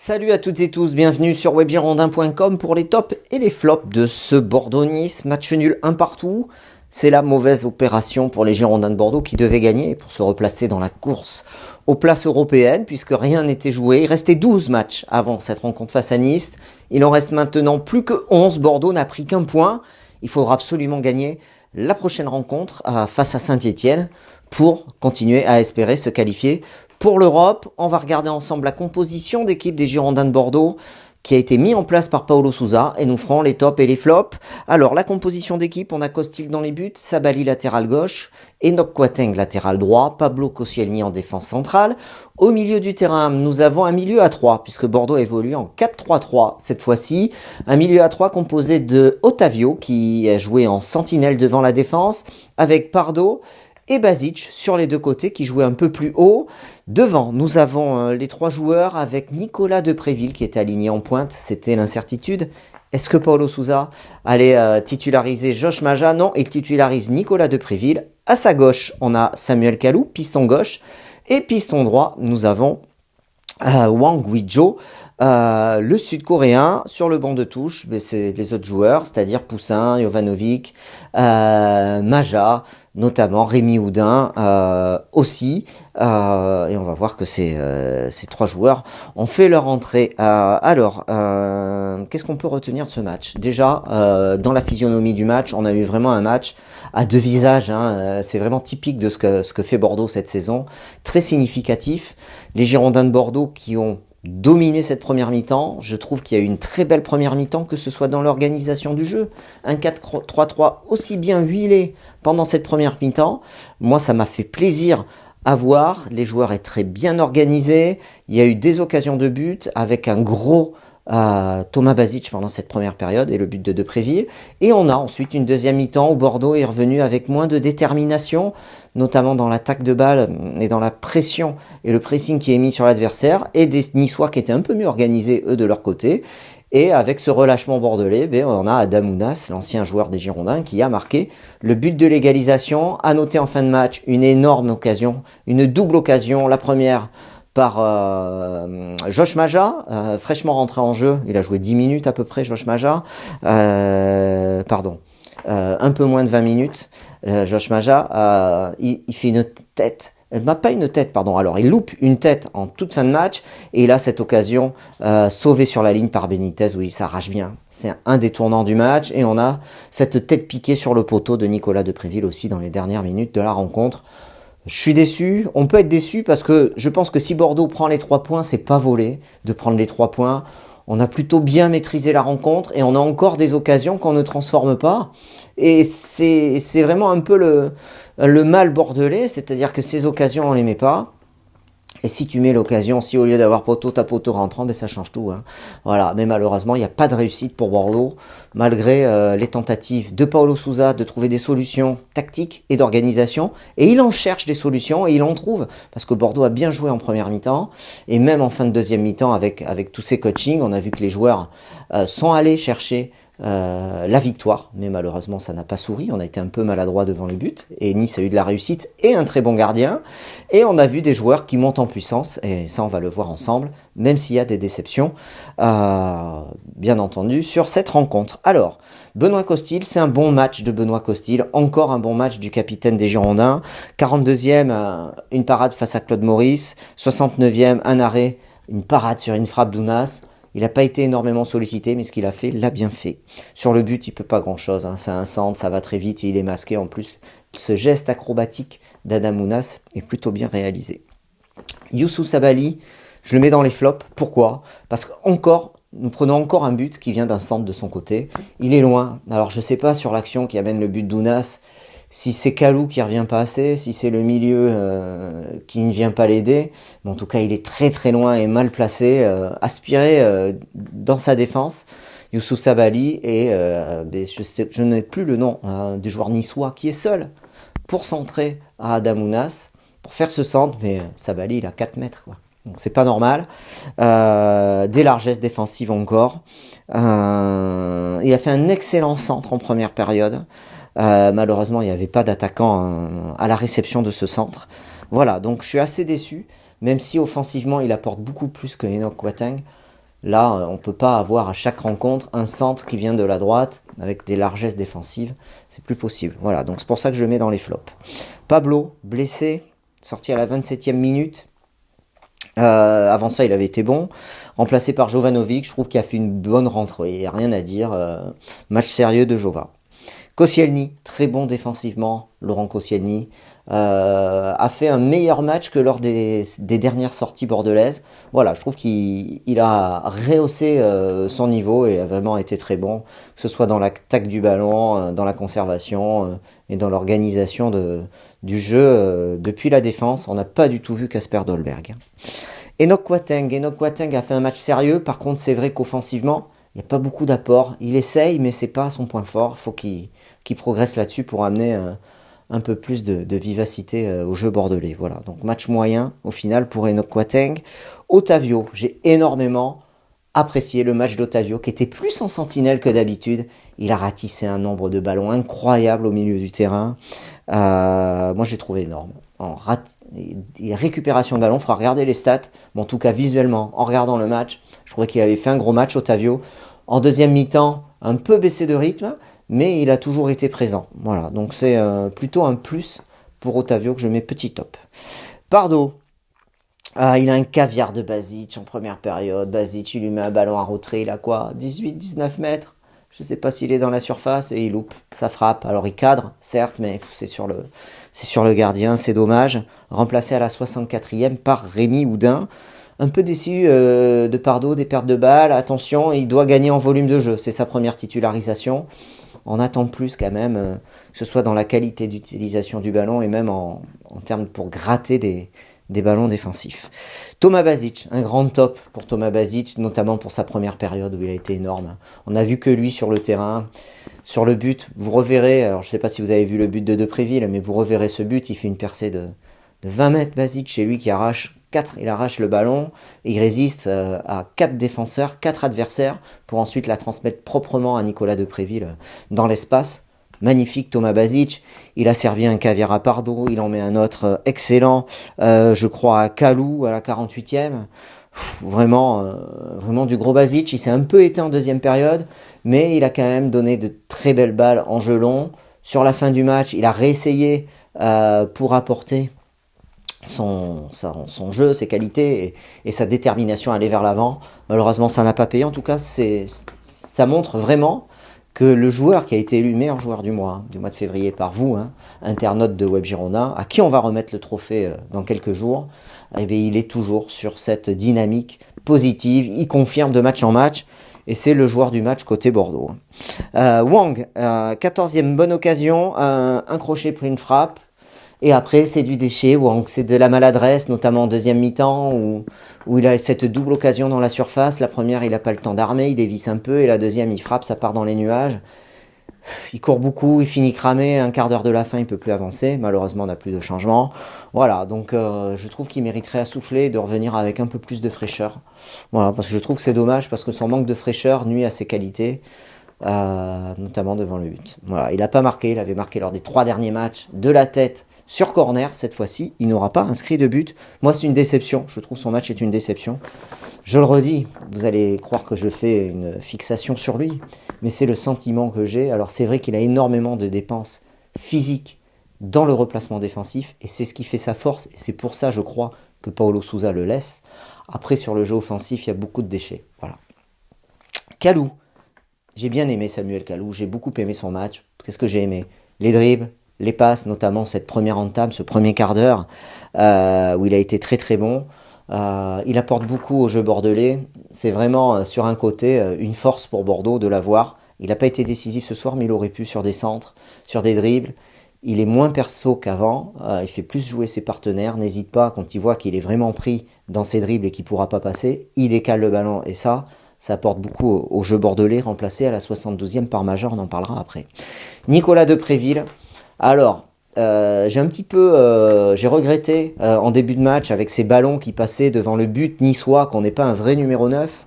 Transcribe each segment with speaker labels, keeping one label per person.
Speaker 1: Salut à toutes et tous, bienvenue sur webgirondin.com pour les tops et les flops de ce Bordeaux-Nice. Match nul un partout, c'est la mauvaise opération pour les Girondins de Bordeaux qui devaient gagner pour se replacer dans la course aux places européennes puisque rien n'était joué. Il restait 12 matchs avant cette rencontre face à Nice. Il en reste maintenant plus que 11. Bordeaux n'a pris qu'un point. Il faudra absolument gagner la prochaine rencontre face à Saint-Étienne pour continuer à espérer se qualifier pour l'Europe. On va regarder ensemble la composition d'équipe des Girondins de Bordeaux qui a été mise en place par Paulo Sousa et nous ferons les tops et les flops. Alors la composition d'équipe, on a Costil dans les buts, Sabali latéral gauche, Enoch Kouateng latéral droit, Pablo Koscielny en défense centrale. Au milieu du terrain, nous avons un milieu à 3 puisque Bordeaux évolue en 4-3-3 cette fois-ci. Un milieu à 3 composé de Otavio qui a joué en sentinelle devant la défense avec Pardo et Basic sur les deux côtés qui jouaient un peu plus haut. Devant, nous avons les trois joueurs avec Nicolas Depréville qui était aligné en pointe. C'était l'incertitude. Est-ce que Paulo Sousa allait titulariser Josh Maja? Non, il titularise Nicolas Depréville. À sa gauche, on a Samuel Kalou, piston gauche. Et piston droit, nous avons Wang Guizhou, le sud-coréen. Sur le banc de touche, c'est les autres joueurs, c'est-à-dire Poussin, Jovanovic, Maja, notamment Rémi Houdin aussi. Et on va voir que ces trois joueurs ont fait leur entrée. Qu'est-ce qu'on peut retenir de ce match? Déjà, dans la physionomie du match, on a eu vraiment un match à deux visages. C'est vraiment typique de ce que fait Bordeaux cette saison. Très significatif. Les Girondins de Bordeaux qui ont dominé cette première mi-temps. Je trouve qu'il y a eu une très belle première mi-temps, que ce soit dans l'organisation du jeu. Un 4-3-3 aussi bien huilé pendant cette première mi-temps. Moi, ça m'a fait plaisir à voir. Les joueurs étaient très bien organisés. Il y a eu des occasions de but avec un gros Thomas Basic pendant cette première période et le but de Depréville. Et on a ensuite une deuxième mi-temps où Bordeaux est revenu avec moins de détermination, notamment dans l'attaque de balle et dans la pression et le pressing qui est mis sur l'adversaire, et des Niçois qui étaient un peu mieux organisés eux de leur côté. Et avec ce relâchement bordelais, on a Adam Ounas, l'ancien joueur des Girondins, qui a marqué le but de l'égalisation. À noter en fin de match une énorme occasion, une double occasion. La première par Josh Maja, fraîchement rentré en jeu. Il a joué 10 minutes à peu près, Josh Maja. Un peu moins de 20 minutes. Josh Maja, il fait une tête. Pas une tête, pardon. Alors, il loupe une tête en toute fin de match. Et il a cette occasion sauvée sur la ligne par Benitez. Oui, ça arrache bien. C'est un des tournants du match. Et on a cette tête piquée sur le poteau de Nicolas Depréville aussi dans les dernières minutes de la rencontre. Je suis déçu. On peut être déçu parce que je pense que si Bordeaux prend les 3 points, c'est pas volé de prendre les 3 points. On a plutôt bien maîtrisé la rencontre et on a encore des occasions qu'on ne transforme pas. Et c'est vraiment un peu le mal bordelais, c'est-à-dire que ces occasions, on les met pas. Et si tu mets l'occasion, si au lieu d'avoir poteau, t'as poteau rentrant, ça change tout. Voilà, mais malheureusement, il n'y a pas de réussite pour Bordeaux, malgré les tentatives de Paulo Sousa de trouver des solutions tactiques et d'organisation. Et il en cherche des solutions et il en trouve, parce que Bordeaux a bien joué en première mi-temps, et même en fin de deuxième mi-temps, avec tous ces coachings, on a vu que les joueurs sont allés chercher la victoire, mais malheureusement ça n'a pas souri. On a été un peu maladroit devant le but et Nice a eu de la réussite et un très bon gardien, et on a vu des joueurs qui montent en puissance, et ça on va le voir ensemble, même s'il y a des déceptions bien entendu sur cette rencontre. Alors Benoît Costil, c'est un bon match de Benoît Costil, encore un bon match du capitaine des Girondins. 42e, une parade face à Claude Maurice. 69e, un arrêt, une parade sur une frappe d'Ounas. Il n'a pas été énormément sollicité, mais ce qu'il a fait, l'a bien fait. Sur le but, il ne peut pas grand-chose. C'est un centre, ça va très vite, et il est masqué. En plus, ce geste acrobatique d'Adam Ounas est plutôt bien réalisé. Youssouf Sabaly, je le mets dans les flops. Pourquoi? Parce qu'encore, nous prenons encore un but qui vient d'un centre de son côté. Il est loin. Alors, je ne sais pas sur l'action qui amène le but d'Ounas, si c'est Kalou qui ne revient pas assez, si c'est le milieu qui ne vient pas l'aider. Mais en tout cas, il est très très loin et mal placé, aspiré dans sa défense. Youssouf Sabaly, et je n'ai plus le nom du joueur niçois qui est seul pour centrer à Adam Ounas, pour faire ce centre, mais Sabaly, il a 4 mètres, quoi. Donc c'est pas normal. Des largesses défensives encore. Il a fait un excellent centre en première période. Malheureusement, il n'y avait pas d'attaquant à la réception de ce centre. Voilà, donc je suis assez déçu, même si offensivement, il apporte beaucoup plus que Enoch Kouateng. Là, on ne peut pas avoir à chaque rencontre un centre qui vient de la droite avec des largesses défensives. C'est plus possible. Voilà, donc c'est pour ça que je le mets dans les flops. Pablo, blessé, sorti à la 27e minute. Avant ça, il avait été bon. Remplacé par Jovanovic, je trouve qu'il a fait une bonne rentrée. Il n'y a rien à dire. Match sérieux de Jova. Koscielny, très bon défensivement. Laurent Koscielny a fait un meilleur match que lors des dernières sorties bordelaises. Voilà, je trouve qu'il a rehaussé son niveau et a vraiment été très bon, que ce soit dans l'attaque du ballon, dans la conservation et dans l'organisation du jeu depuis la défense. On n'a pas du tout vu Kasper Dolberg. Enoch Kouateng a fait un match sérieux. Par contre, c'est vrai qu'offensivement, il n'y a pas beaucoup d'apports. Il essaye, mais c'est pas son point fort. Il faut qu'il progresse là-dessus pour amener un peu plus de vivacité au jeu bordelais. Voilà, donc match moyen au final pour Enoch Kouateng. Otavio, j'ai énormément apprécié le match d'Otavio, qui était plus en sentinelle que d'habitude. Il a ratissé un nombre de ballons incroyable au milieu du terrain. Moi, j'ai trouvé énorme. Récupération de ballon, il faudra regarder les stats, mais en tout cas visuellement, en regardant le match, je trouvais qu'il avait fait un gros match, Otavio. En deuxième mi-temps, un peu baissé de rythme, mais il a toujours été présent. Voilà, donc c'est plutôt un plus pour Otavio que je mets petit top. Pardo, il a un caviar de Basic en première période. Basic, il lui met un ballon à retrait, il a quoi, 18-19 mètres. Je ne sais pas s'il est dans la surface et il loupe sa frappe. Alors il cadre, certes, mais c'est sur le gardien, c'est dommage. Remplacé à la 64e par Rémi Houdin. Un peu déçu de Pardo, des pertes de balles. Attention, il doit gagner en volume de jeu. C'est sa première titularisation. On attend plus quand même, que ce soit dans la qualité d'utilisation du ballon et même en termes pour gratter des ballons défensifs. Thomas Basic, un grand top pour Thomas Basic, notamment pour sa première période où il a été énorme. On n'a vu que lui sur le terrain. Sur le but, vous reverrez, alors je ne sais pas si vous avez vu le but de Depréville, mais vous reverrez ce but, il fait une percée de 20 mètres Basic chez lui qui arrache le ballon, et il résiste à 4 défenseurs, 4 adversaires, pour ensuite la transmettre proprement à Nicolas Depréville dans l'espace. Magnifique Thomas Basic, il a servi un caviar à Pardo, il en met un autre excellent, je crois à Kalou à la 48e. Vraiment du gros Basic, il s'est un peu éteint en deuxième période, mais il a quand même donné de très belles balles en jeu long. Sur la fin du match, il a réessayé pour apporter son jeu, ses qualités et sa détermination à aller vers l'avant. Malheureusement, ça n'a pas payé. En tout cas, ça montre vraiment que le joueur qui a été élu meilleur joueur du mois de février par vous, internaute de Web Girondin, à qui on va remettre le trophée dans quelques jours, eh bien, il est toujours sur cette dynamique positive. Il confirme de match en match. Et c'est le joueur du match côté Bordeaux. Wang, 14e bonne occasion, un crochet pour une frappe. Et après, c'est du déchet, Wang, c'est de la maladresse, notamment en deuxième mi-temps, où il a cette double occasion dans la surface. La première, il n'a pas le temps d'armer, il dévisse un peu, et la deuxième, il frappe, ça part dans les nuages. Il court beaucoup, il finit cramé, un quart d'heure de la fin, il ne peut plus avancer. Malheureusement, on n'a plus de changement. Voilà, donc je trouve qu'il mériterait à souffler, de revenir avec un peu plus de fraîcheur. Voilà, parce que je trouve que c'est dommage, parce que son manque de fraîcheur nuit à ses qualités, notamment devant le but. Voilà, il n'a pas marqué, il avait marqué lors des 3 derniers matchs de la tête sur corner. Cette fois-ci, il n'aura pas inscrit de but. Moi, c'est une déception. Je trouve son match est une déception. Je le redis, vous allez croire que je fais une fixation sur lui, mais c'est le sentiment que j'ai. Alors c'est vrai qu'il a énormément de dépenses physiques dans le replacement défensif, et c'est ce qui fait sa force, et c'est pour ça, je crois, que Paulo Sousa le laisse. Après, sur le jeu offensif, il y a beaucoup de déchets. Voilà. Kalou. J'ai bien aimé Samuel Kalou, j'ai beaucoup aimé son match. Qu'est-ce que j'ai aimé? Les dribbles, les passes, notamment cette première entame, ce premier quart d'heure, où il a été très très bon. Il apporte beaucoup au jeu bordelais. C'est vraiment sur un côté une force pour Bordeaux de l'avoir. Il n'a pas été décisif ce soir, mais il aurait pu sur des centres, sur des dribbles. Il est moins perso qu'avant. Il fait plus jouer ses partenaires. N'hésite pas, quand il voit qu'il est vraiment pris dans ses dribbles et qu'il ne pourra pas passer, il décale le ballon. Et ça apporte beaucoup au jeu bordelais, remplacé à la 72e par Major. On en parlera après. Nicolas Depréville. Alors, j'ai regretté en début de match avec ces ballons qui passaient devant le but niçois qu'on n'est pas un vrai numéro 9,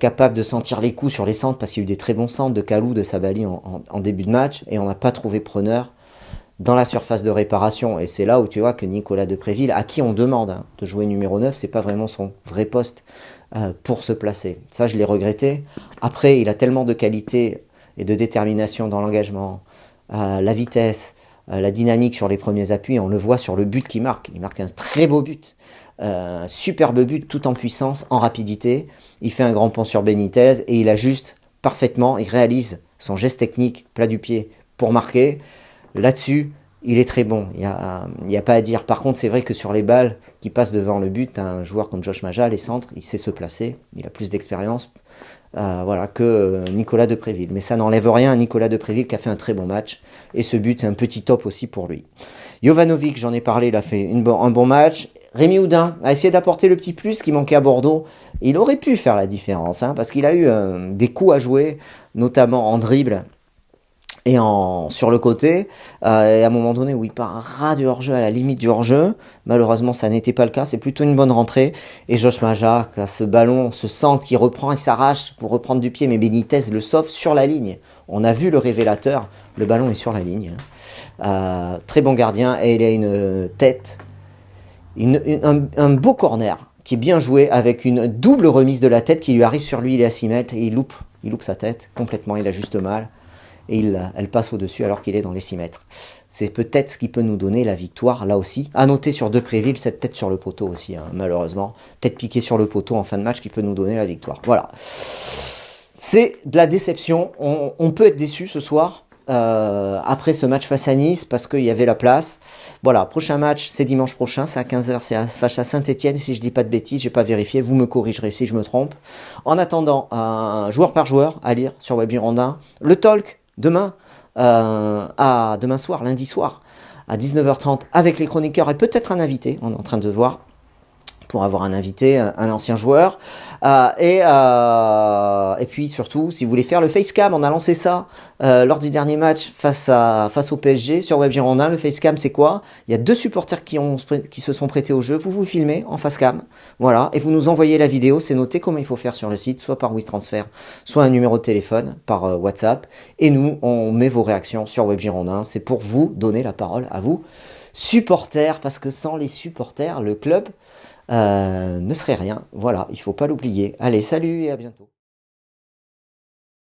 Speaker 1: capable de sentir les coups sur les centres, parce qu'il y a eu des très bons centres de Kalou, de Sabali en début de match, et on n'a pas trouvé preneur dans la surface de réparation. Et c'est là où tu vois que Nicolas Depréville, à qui on demande de jouer numéro 9, c'est pas vraiment son vrai poste pour se placer. Ça, je l'ai regretté. Après, il a tellement de qualité et de détermination dans l'engagement, la vitesse, la dynamique sur les premiers appuis. On le voit sur le but qu'il marque. Il marque un très beau but. Superbe but, tout en puissance, en rapidité. Il fait un grand pont sur Benitez et il ajuste parfaitement. Il réalise son geste technique, plat du pied, pour marquer. Là-dessus, il est très bon. Il y a pas à dire. Par contre, c'est vrai que sur les balles qui passent devant le but, un joueur comme Josh Maja, les centres, il sait se placer. Il a plus d'expérience voilà, que Nicolas Depréville. Mais ça n'enlève rien à Nicolas Depréville qui a fait un très bon match. Et ce but, c'est un petit top aussi pour lui. Jovanovic, j'en ai parlé, il a fait un bon match. Rémi Houdin a essayé d'apporter le petit plus qui manquait à Bordeaux. Il aurait pu faire la différence, hein, parce qu'il a eu des coups à jouer, notamment en dribble et sur le côté. Et à un moment donné où il part ras du hors-jeu, à la limite du hors-jeu. Malheureusement, ça n'était pas le cas. C'est plutôt une bonne rentrée. Et Josh Maja, qui a ce ballon, ce centre qui reprend, il s'arrache pour reprendre du pied, mais Benitez le sauve sur la ligne. On a vu le révélateur. Le ballon est sur la ligne. Très bon gardien. Et il a une tête, un beau corner qui est bien joué avec une double remise de la tête qui lui arrive sur lui. Il est à 6 mètres et il loupe sa tête complètement. Il a juste mal. Et elle passe au-dessus alors qu'il est dans les 6 mètres. C'est peut-être ce qui peut nous donner la victoire, là aussi. À noter sur Depréville, cette tête sur le poteau aussi, hein, malheureusement. Tête piquée sur le poteau en fin de match qui peut nous donner la victoire. Voilà. C'est de la déception. On peut être déçu ce soir, après ce match face à Nice, parce qu'il y avait la place. Voilà, prochain match, c'est dimanche prochain, c'est à 15h, c'est face à Saint-Etienne, si je dis pas de bêtises, j'ai pas vérifié, vous me corrigerez si je me trompe. En attendant, joueur par joueur, à lire sur Web Girondin. Le talk, demain, demain soir, lundi soir, à 19h30, avec les chroniqueurs et peut-être un invité, on est en train de voir, pour avoir un invité, un ancien joueur. Et puis surtout, si vous voulez faire le facecam, on a lancé ça lors du dernier match face au PSG sur Web Girondin. Le facecam, c'est quoi? Il y a 2 supporters qui se sont prêtés au jeu. Vous filmez en facecam, voilà, et vous nous envoyez la vidéo. C'est noté comment il faut faire sur le site, soit par WeTransfer, soit un numéro de téléphone par WhatsApp. Et nous, on met vos réactions sur Web Girondin. C'est pour vous donner la parole à vous, supporters, parce que sans les supporters, le club ne serait rien. Voilà, il faut pas l'oublier. Allez, salut et à bientôt.